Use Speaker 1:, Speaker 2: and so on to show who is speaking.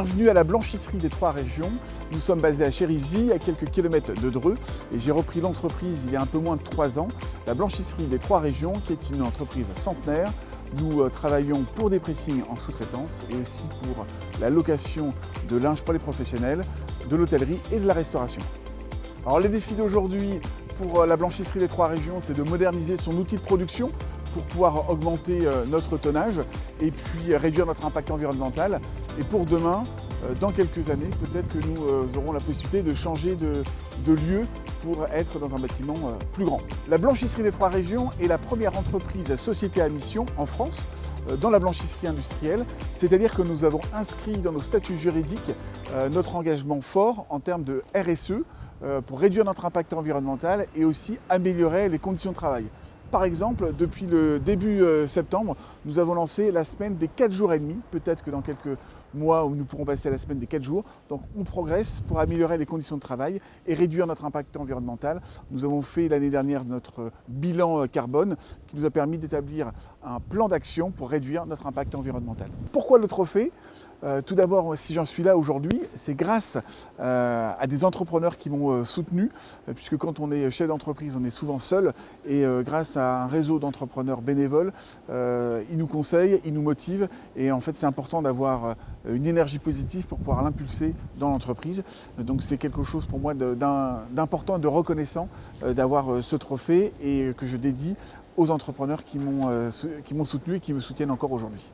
Speaker 1: Bienvenue à la blanchisserie des Trois Régions. Nous sommes basés à Chérisy, à quelques kilomètres de Dreux, et j'ai repris l'entreprise il y a un peu moins de 3 ans. La blanchisserie des Trois Régions, qui est une entreprise centenaire. Nous travaillons pour des pressings en sous-traitance et aussi pour la location de linge pour les professionnels, de l'hôtellerie et de la restauration. Alors les défis d'aujourd'hui pour la blanchisserie des Trois Régions, c'est de moderniser son outil de production pour pouvoir augmenter notre tonnage et puis réduire notre impact environnemental. Et pour demain, dans quelques années, peut-être que nous aurons la possibilité de changer de lieu pour être dans un bâtiment plus grand. La blanchisserie des Trois Régions est la première entreprise société à mission en France dans la blanchisserie industrielle, c'est-à-dire que nous avons inscrit dans nos statuts juridiques notre engagement fort en termes de RSE pour réduire notre impact environnemental et aussi améliorer les conditions de travail. Par exemple, depuis le début septembre, nous avons lancé la semaine des 4 jours et demi. Peut-être que dans quelques mois, nous pourrons passer à la semaine des 4 jours. Donc on progresse pour améliorer les conditions de travail et réduire notre impact environnemental. Nous avons fait l'année dernière notre bilan carbone qui nous a permis d'établir un plan d'action pour réduire notre impact environnemental. Pourquoi le trophée ? Tout d'abord, si j'en suis là aujourd'hui, c'est grâce à des entrepreneurs qui m'ont soutenu, puisque quand on est chef d'entreprise, on est souvent seul, et grâce à un réseau d'entrepreneurs bénévoles, ils nous conseillent, ils nous motivent, et en fait c'est important d'avoir une énergie positive pour pouvoir l'impulser dans l'entreprise. Donc c'est quelque chose pour moi d'important et de reconnaissant d'avoir ce trophée et que je dédie aux entrepreneurs qui m'ont soutenu et qui me soutiennent encore aujourd'hui.